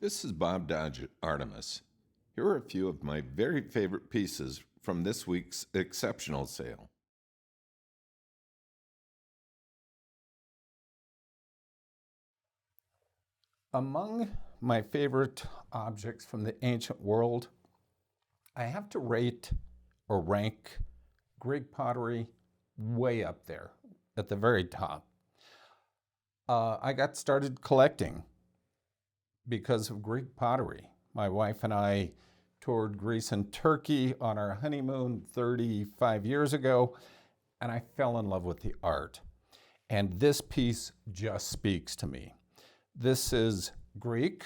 This is Bob Dodge at Artemis. Here are a few of my very favorite pieces from this week's exceptional sale. Among my favorite objects from the ancient world, I have to rate or rank Greek pottery way up there at the very top. I got started collecting because of Greek pottery. My wife and I toured Greece and Turkey on our honeymoon 35 years ago, and I fell in love with the art. And this piece just speaks to me. This is Greek,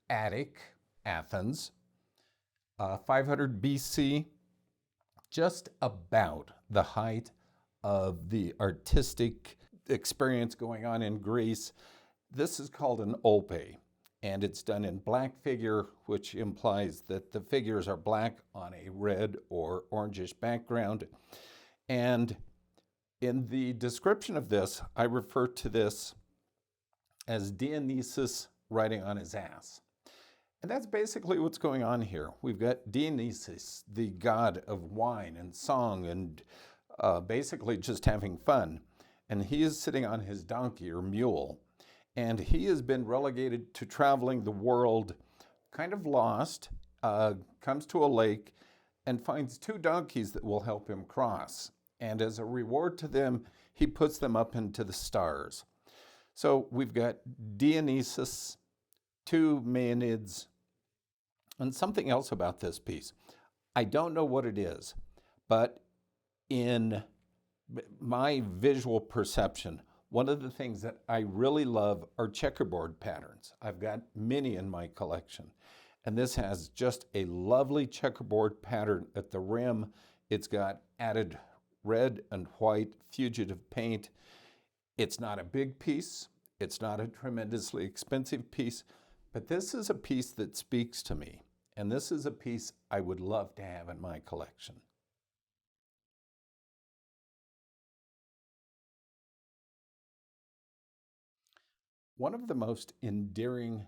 Attic, Athens, 500 BC, just about the height of the artistic experience going on in Greece. This is called an olpe, and it's done in black figure, which implies that the figures are black on a red or orangish background. And in the description of this, I refer to this as Dionysus riding on his ass. And that's basically what's going on here. We've got Dionysus, the god of wine and song and basically just having fun. And he is sitting on his donkey or mule. And he has been relegated to traveling the world, kind of lost, comes to a lake and finds two donkeys that will help him cross. And as a reward to them, he puts them up into the stars. So we've got Dionysus, two Maenads, and something else about this piece. I don't know what it is, but in my visual perception, one of the things that I really love are checkerboard patterns. I've got many in my collection, and this has just a lovely checkerboard pattern at the rim. It's got added red and white fugitive paint. It's not a big piece. It's not a tremendously expensive piece, but this is a piece that speaks to me, and this is a piece I would love to have in my collection. One of the most endearing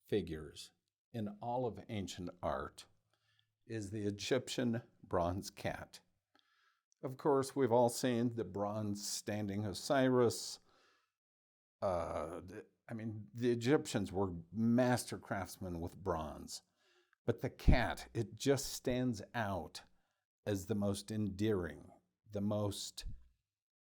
figures in all of ancient art is the Egyptian bronze cat. Of course, we've all seen the bronze standing Osiris. The Egyptians were master craftsmen with bronze, but the cat, it just stands out as the most endearing, the most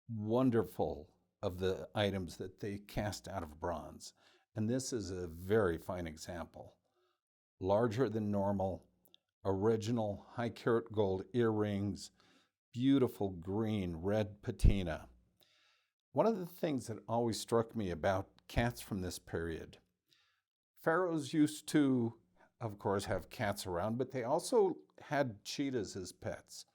wonderful of the items that they cast out of bronze. And this is a very fine example. Larger than normal, original high carat gold earrings, beautiful green red patina. One of the things that always struck me about cats from this period, pharaohs used to, of course, have cats around, but they also had cheetahs as pets.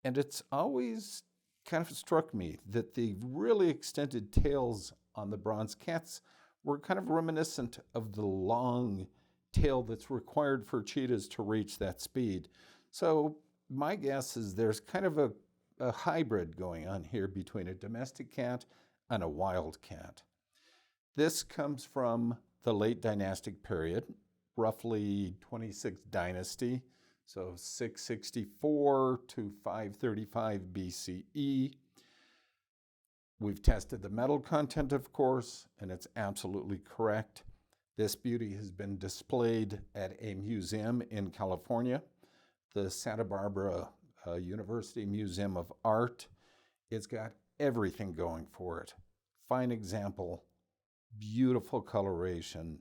And it's always kind of struck me that the really extended tails on the bronze cats were kind of reminiscent of the long tail that's required for cheetahs to reach that speed. So my guess is there's kind of a hybrid going on here between a domestic cat and a wild cat. This comes from the late dynastic period, roughly 26th dynasty, so 664 to 535 BCE. We've tested the metal content, of course, and it's absolutely correct. This beauty has been displayed at a museum in California, the Santa Barbara University Museum of Art. It's got everything going for it. Fine example, beautiful coloration.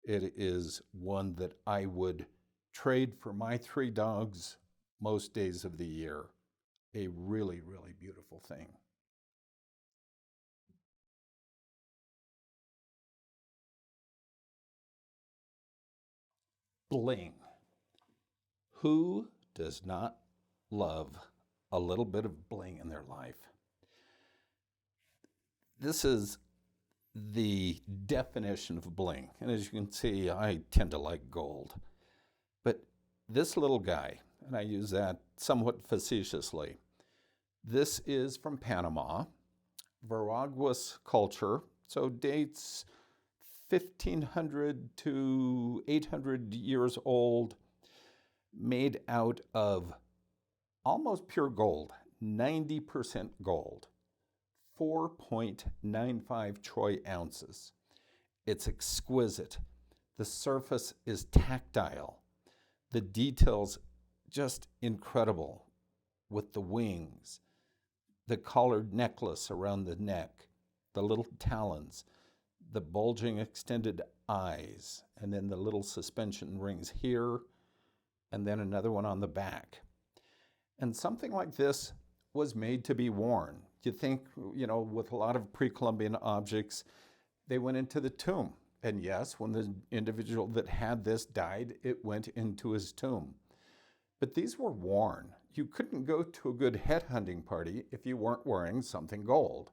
It is one that I would trade for my three dogs most days of the year. A really, really beautiful thing. Bling. Who does not love a little bit of bling in their life? This is the definition of bling. And as you can see, I tend to like gold. But this little guy, and I use that somewhat facetiously, this is from Panama, Veraguas culture, so dates 1,500 to 800 years old, made out of almost pure gold, 90% gold, 4.95 troy ounces. It's exquisite. The surface is tactile. The details just incredible with the wings, the collared necklace around the neck, the little talons, the bulging extended eyes, and then the little suspension rings here, and then another one on the back. And something like this was made to be worn. You think, with a lot of pre-Columbian objects, they went into the tomb. And yes, when the individual that had this died, it went into his tomb. But these were worn. You couldn't go to a good headhunting party if you weren't wearing something gold.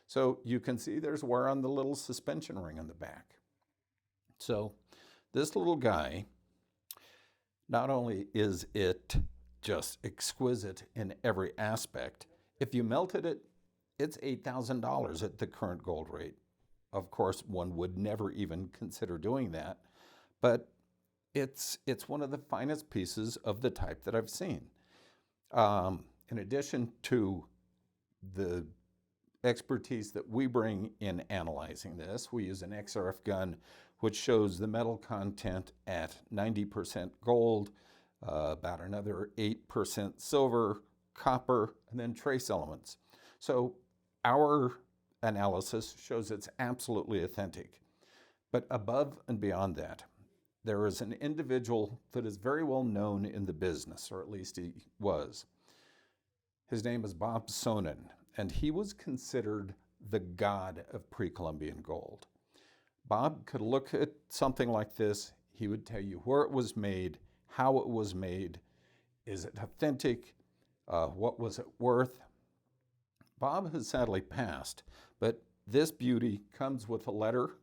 So you can see there's wear on the little suspension ring on the back. So this little guy, not only is it just exquisite in every aspect, if you melted it, it's $8,000 at the current gold rate. Of course, one would never even consider doing that, but it's one of the finest pieces of the type that I've seen. In addition to the expertise that we bring in analyzing this, we use an XRF gun, which shows the metal content at 90% gold, about another 8% silver, copper, and then trace elements. So our analysis shows it's absolutely authentic. But above and beyond that, there is an individual that is very well known in the business, or at least he was. His name is Bob Sonnen, and he was considered the god of pre-Columbian gold. Bob could look at something like this. He would tell you where it was made, how it was made, is it authentic, what was it worth. Bob has sadly passed, but this beauty comes with a letter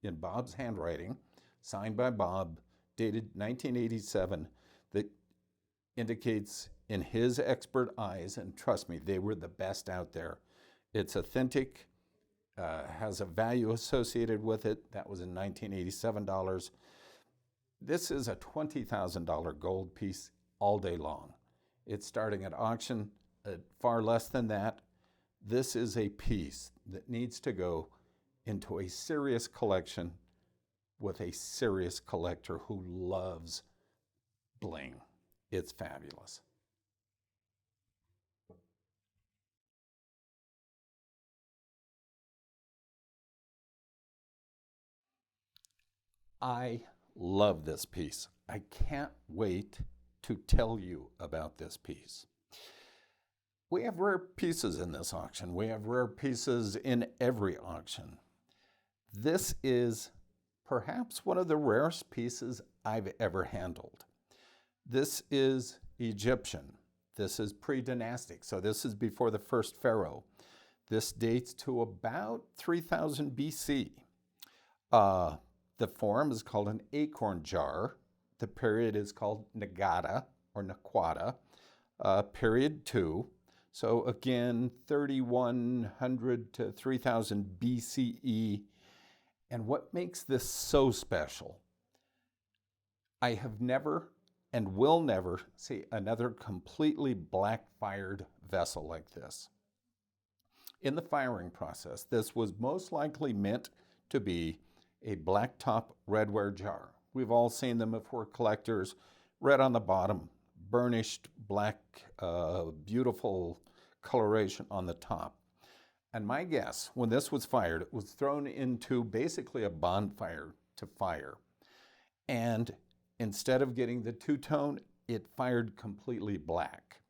in Bob's handwriting, signed by Bob, dated 1987, that indicates in his expert eyes, and trust me, they were the best out there. It's authentic, has a value associated with it. That was in 1987 dollars. This is a $20,000 gold piece all day long. It's starting at auction at far less than that. This is a piece that needs to go into a serious collection with a serious collector who loves bling. It's fabulous. I love this piece. I can't wait to tell you about this piece. We have rare pieces in this auction. We have rare pieces in every auction. This is perhaps one of the rarest pieces I've ever handled. This is Egyptian. This is pre-dynastic, so this is before the first pharaoh. This dates to about 3000 BC. The form is called an acorn jar. The period is called Nagata or Naquata. Period 2. So again, 3100 to 3000 BCE. And what makes this so special? I have never and will never see another completely black-fired vessel like this. In the firing process, this was most likely meant to be a blacktop redware jar. We've all seen them if we're collectors. Red on the bottom, burnished black, beautiful coloration on the top. And my guess, when this was fired, it was thrown into basically a bonfire to fire. And instead of getting the two-tone, it fired completely black.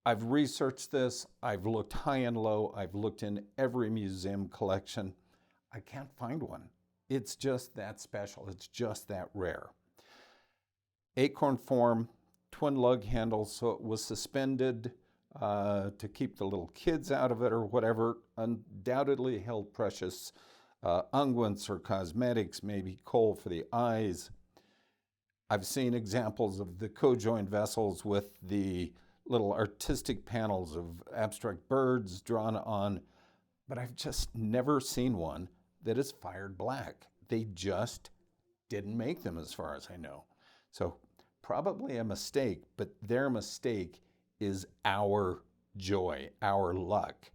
I've researched this. I've looked high and low. I've looked in every museum collection. I can't find one. It's just that special. It's just that rare. Acorn form, twin lug handles, so it was suspended to keep the little kids out of it or whatever. Undoubtedly held precious unguents or cosmetics, maybe coal for the eyes. I've seen examples of the co-joined vessels with the little artistic panels of abstract birds drawn on but I've just never seen one that is fired black. They just didn't make them as far as I know. So probably a mistake, but their mistake is our joy, our luck.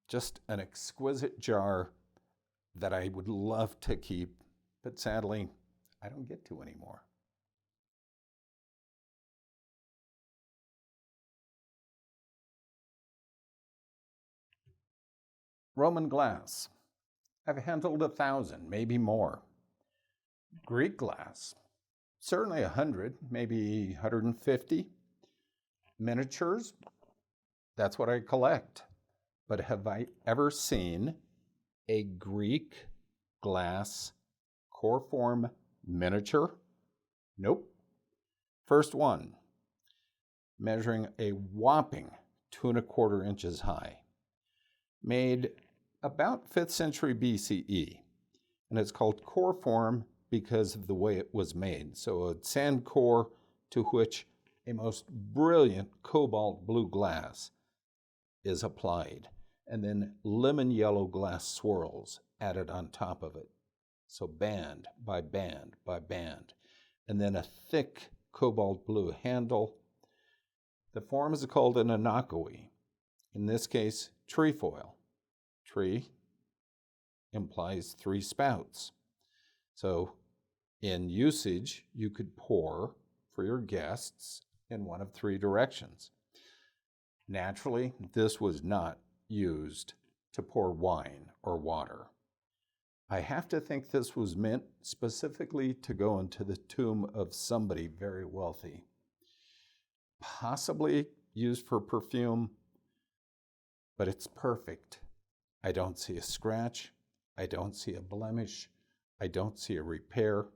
Just an exquisite jar that I would love to keep, but sadly, I don't get to anymore. Roman glass. I've handled 1,000, maybe more. Greek glass. Certainly 100, maybe 150. Miniatures. That's what I collect. But have I ever seen a Greek glass core form miniature? Nope. First one, measuring a whopping 2¼ inches high, made about 5th century BCE, and it's called core form because of the way it was made. So a sand core to which a most brilliant cobalt blue glass is applied, and then lemon yellow glass swirls added on top of it. So band by band by band, and then a thick cobalt blue handle. The form is called an anakoi, in this case trefoil. Tree implies 3 spouts. So in usage, you could pour for your guests in one of 3 directions. Naturally, this was not used to pour wine or water. I have to think this was meant specifically to go into the tomb of somebody very wealthy. Possibly used for perfume, but it's perfect. I don't see a scratch. I don't see a blemish. I don't see a repair.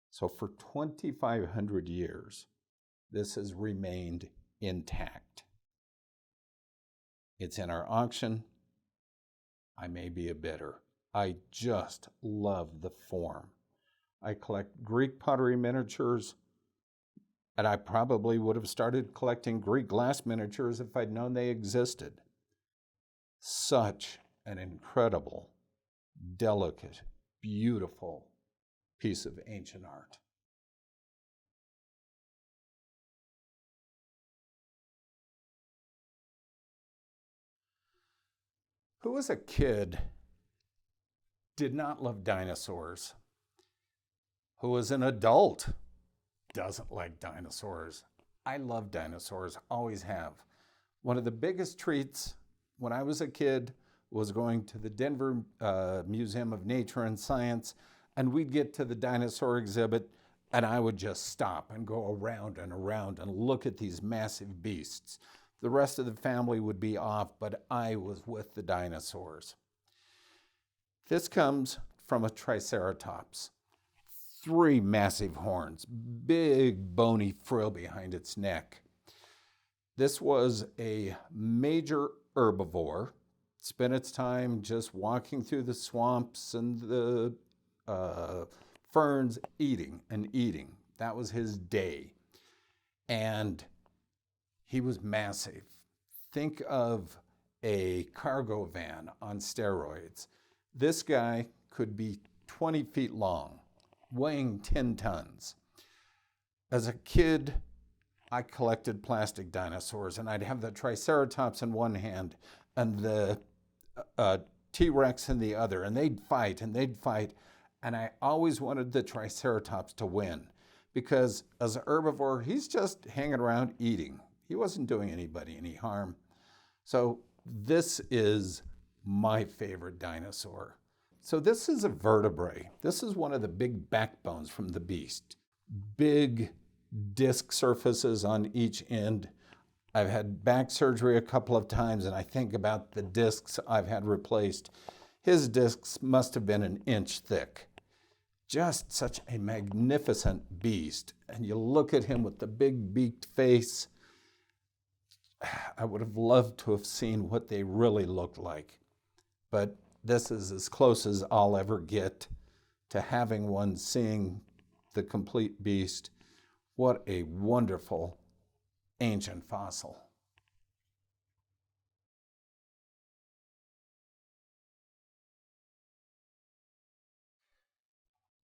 So for 2,500 years, this has remained intact. It's in our auction. I may be a bidder. I just love the form. I collect Greek pottery miniatures, and I probably would have started collecting Greek glass miniatures if I'd known they existed. Such an incredible, delicate, beautiful piece of ancient art. Who as a kid did not love dinosaurs? Who as an adult doesn't like dinosaurs? I love dinosaurs, always have. One of the biggest treats when I was a kid was going to the Denver Museum of Nature and Science, and we'd get to the dinosaur exhibit, and I would just stop and go around and around and look at these massive beasts. The rest of the family would be off, but I was with the dinosaurs. This comes from a Triceratops. 3 massive horns, big bony frill behind its neck. This was a major herbivore. Spent its time just walking through the swamps and the ferns, eating and eating. That was his day. And he was massive. Think of a cargo van on steroids. This guy could be 20 feet long, weighing 10 tons. As a kid, I collected plastic dinosaurs, and I'd have the Triceratops in one hand and the T-Rex in the other, and they'd fight and they'd fight. And I always wanted the Triceratops to win because as an herbivore, he's just hanging around eating. He wasn't doing anybody any harm. So this is my favorite dinosaur. So this is a vertebrae. This is one of the big backbones from the beast. Big disc surfaces on each end. I've had back surgery a couple of times, and I think about the discs I've had replaced. His discs must have been an inch thick. Just such a magnificent beast. And you look at him with the big beaked face. I would have loved to have seen what they really looked like. But this is as close as I'll ever get to having one, seeing the complete beast. What a wonderful ancient fossil.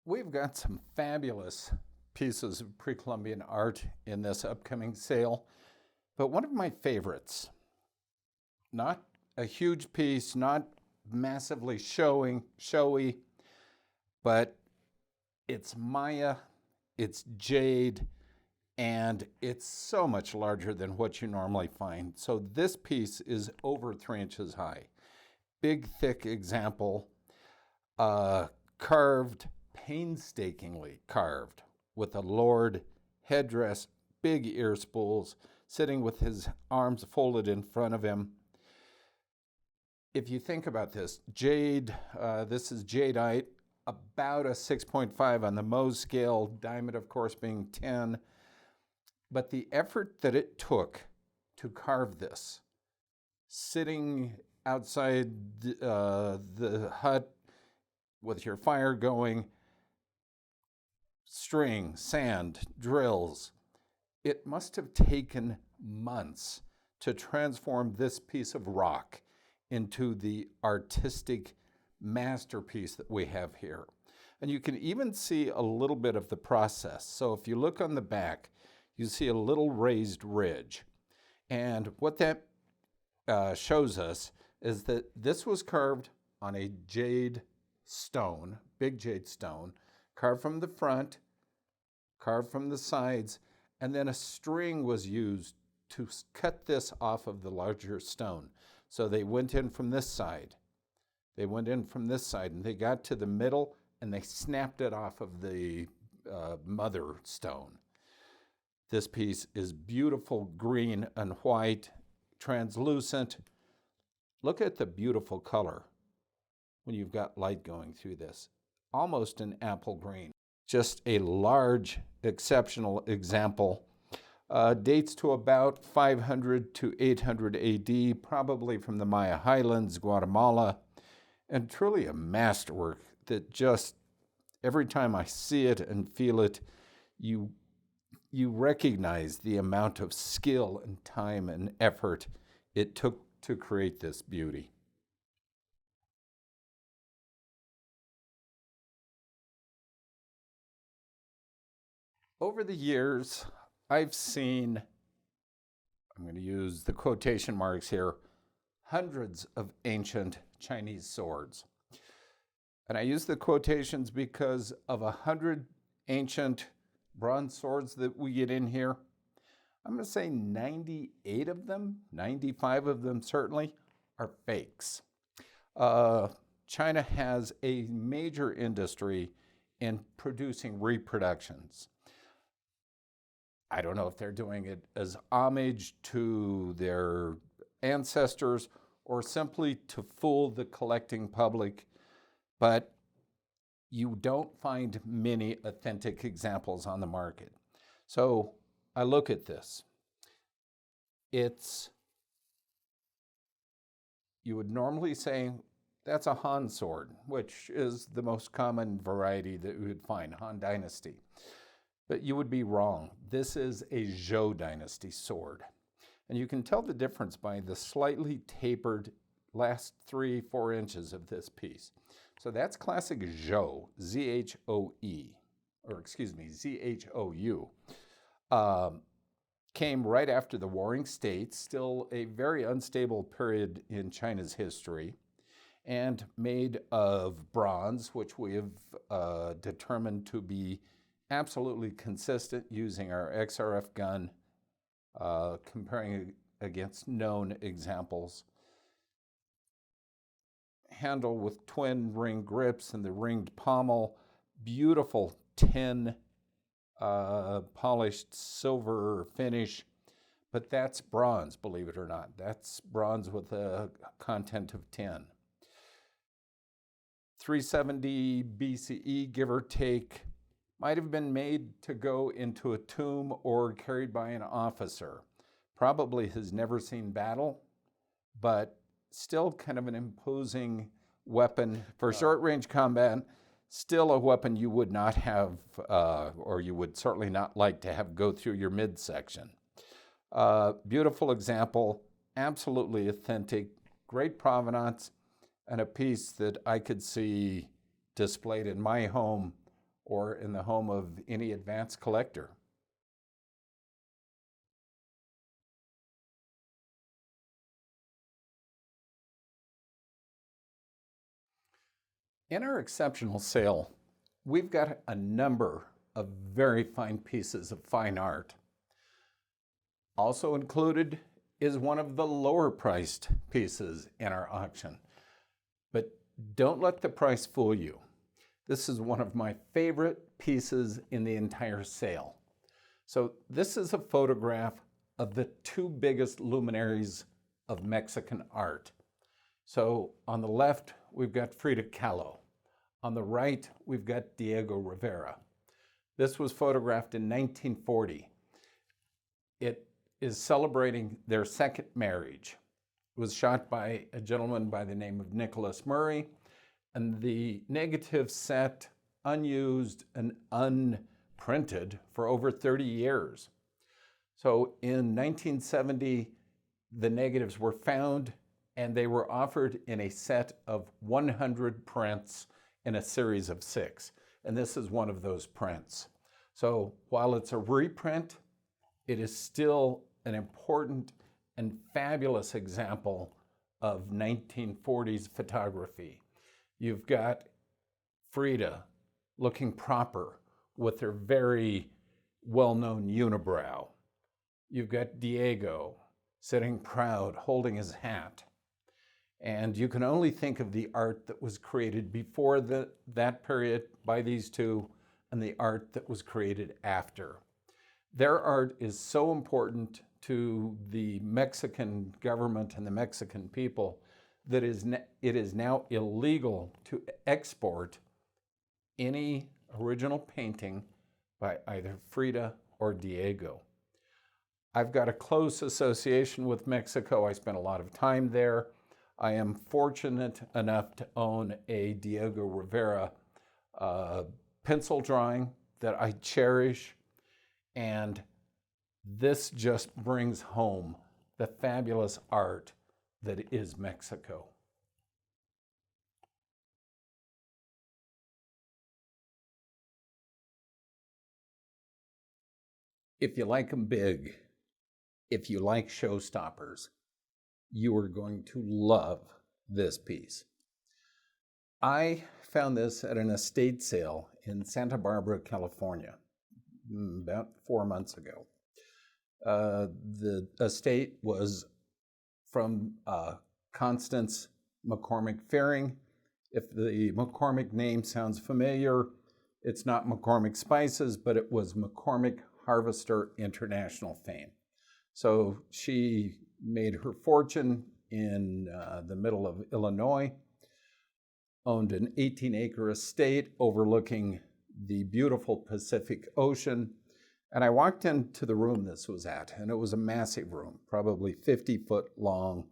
We've got some fabulous pieces of pre-Columbian art in this upcoming sale, but one of my favorites, not a huge piece, not massively showy, but it's Maya, it's Jade, and it's so much larger than what you normally find. So this piece is over 3 inches high. Big, thick example, carved, painstakingly carved, with a lord headdress, big ear spools, sitting with his arms folded in front of him. If you think about this, Jade, this is jadeite, about a 6.5 on the Mohs scale, diamond, of course, being 10. But the effort that it took to carve this, sitting outside the hut with your fire going, string, sand, drills, it must have taken months to transform this piece of rock into the artistic masterpiece that we have here. And you can even see a little bit of the process. So if you look on the back, you see a little raised ridge. And what that shows us is that this was carved on a jade stone, big jade stone, carved from the front, carved from the sides, and then a string was used to cut this off of the larger stone. So they went in from this side. They went in from this side, and they got to the middle, and they snapped it off of the mother stone. This piece is beautiful green and white, translucent. Look at the beautiful color when you've got light going through this. Almost an apple green. Just a large, exceptional example. Dates to about 500 to 800 AD, probably from the Maya Highlands, Guatemala, and truly a masterwork that just, every time I see it and feel it, you recognize the amount of skill and time and effort it took to create this beauty. Over the years, I've seen, I'm going to use the quotation marks here, hundreds of ancient Chinese swords. And I use the quotations because of 100 ancient bronze swords that we get in here, I'm going to say 98 of them, 95 of them certainly, are fakes. China has a major industry in producing reproductions. I don't know if they're doing it as homage to their ancestors or simply to fool the collecting public, but you don't find many authentic examples on the market. So I look at this. You would normally say, that's a Han sword, which is the most common variety that you would find, Han Dynasty. But you would be wrong. This is a Zhou Dynasty sword. And you can tell the difference by the slightly tapered last 3-4 inches of this piece. So that's classic Zhou, Z-H-O-E, or excuse me, Z-H-O-U. Came right after the Warring States, still a very unstable period in China's history, and made of bronze, which we have determined to be absolutely consistent using our XRF gun, comparing against known examples. Handle with twin ring grips and the ringed pommel, beautiful tin polished silver finish, but that's bronze, believe it or not. That's bronze with a content of tin. 370 BCE, give or take, might have been made to go into a tomb or carried by an officer. Probably has never seen battle, but still kind of an imposing weapon for short-range combat. Still a weapon you would not have, or you would certainly not like to have go through your midsection. Beautiful example, absolutely authentic, great provenance, and a piece that I could see displayed in my home or in the home of any advanced collector. In our exceptional sale, we've got a number of very fine pieces of fine art. Also included is one of the lower priced pieces in our auction. But don't let the price fool you. This is one of my favorite pieces in the entire sale. So this is a photograph of the two biggest luminaries of Mexican art. So on the left, we've got Frida Kahlo. On the right, we've got Diego Rivera. This was photographed in 1940. It is celebrating their second marriage. It was shot by a gentleman by the name of Nicholas Murray, and the negative sat unused and unprinted for over 30 years. So in 1970, the negatives were found and they were offered in a set of 100 prints in a series of 6. And this is one of those prints. So while it's a reprint, it is still an important and fabulous example of 1940s photography. You've got Frida looking proper with her very well-known unibrow. You've got Diego sitting proud, holding his hat. And you can only think of the art that was created before that period by these two and the art that was created after. Their art is so important to the Mexican government and the Mexican people that it is now illegal to export any original painting by either Frida or Diego. I've got a close association with Mexico. I spent a lot of time there. I am fortunate enough to own a Diego Rivera pencil drawing that I cherish, and this just brings home the fabulous art that is Mexico. If you like them big, if you like showstoppers, you are going to love this piece. I found this at an estate sale in Santa Barbara, California, about 4 months ago. The estate was from Constance McCormick Fearing. If the McCormick name sounds familiar, it's not McCormick Spices, but it was McCormick Harvester International fame. So she made her fortune in the middle of Illinois, owned an 18-acre estate overlooking the beautiful Pacific Ocean. And I walked into the room this was at, and it was a massive room, probably 50 foot long,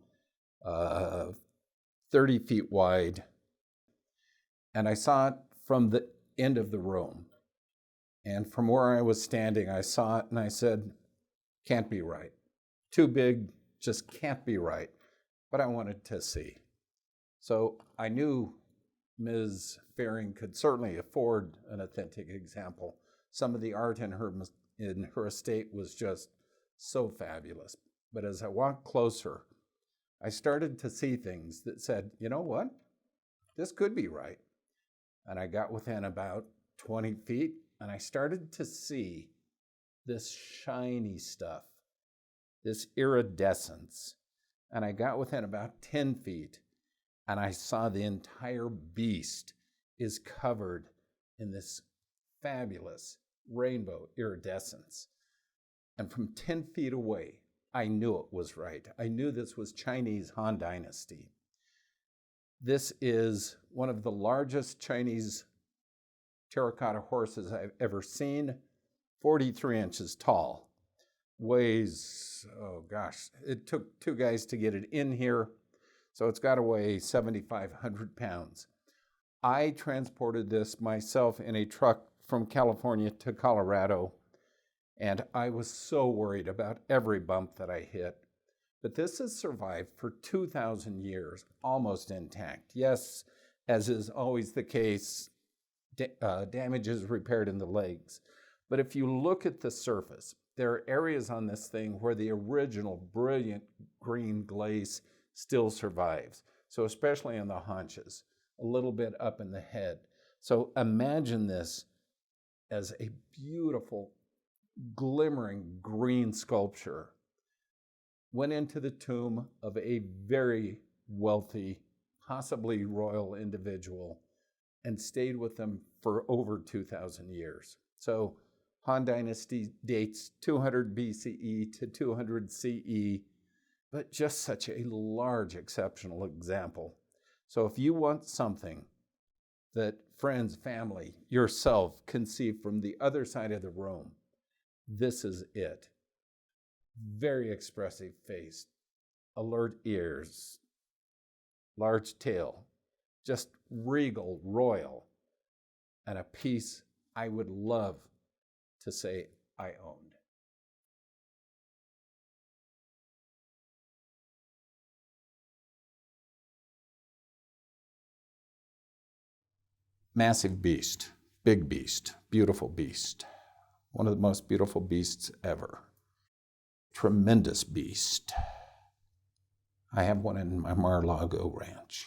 30 feet wide. And I saw it from the end of the room. And from where I was standing, I saw it and I said, can't be right. Too big, just can't be right. But I wanted to see. So I knew Ms. Fearing could certainly afford an authentic example. Some of the art in her estate was just so fabulous. But as I walked closer, I started to see things that said, you know what? This could be right. And I got within about 20 feet and I started to see this shiny stuff, this iridescence. And I got within about 10 feet and I saw the entire beast is covered in this fabulous rainbow iridescence. And from 10 feet away, I knew it was right. I knew this was Chinese Han Dynasty. This is one of the largest Chinese terracotta horses I've ever seen, 43 inches tall. Weighs, oh gosh, it took 2 guys to get it in here, so it's got to weigh 7,500 pounds. I transported this myself in a truck from California to Colorado, and I was so worried about every bump that I hit. But this has survived for 2,000 years, almost intact. Yes, as is always the case, damage is repaired in the legs. But if you look at the surface, there are areas on this thing where the original brilliant green glaze still survives. So especially on the haunches, a little bit up in the head. So imagine this as a beautiful, glimmering green sculpture. Went into the tomb of a very wealthy, possibly royal individual, and stayed with them for over 2,000 years. So Han Dynasty dates 200 BCE to 200 CE, but just such a large, exceptional example. So if you want something that friends, family, yourself can see from the other side of the room, this is it. Very expressive face, alert ears, large tail, just regal, royal, and a piece I would love to say I owned. Massive beast, big beast, beautiful beast. One of the most beautiful beasts ever. Tremendous beast. I have one in my Mar-a-Lago ranch.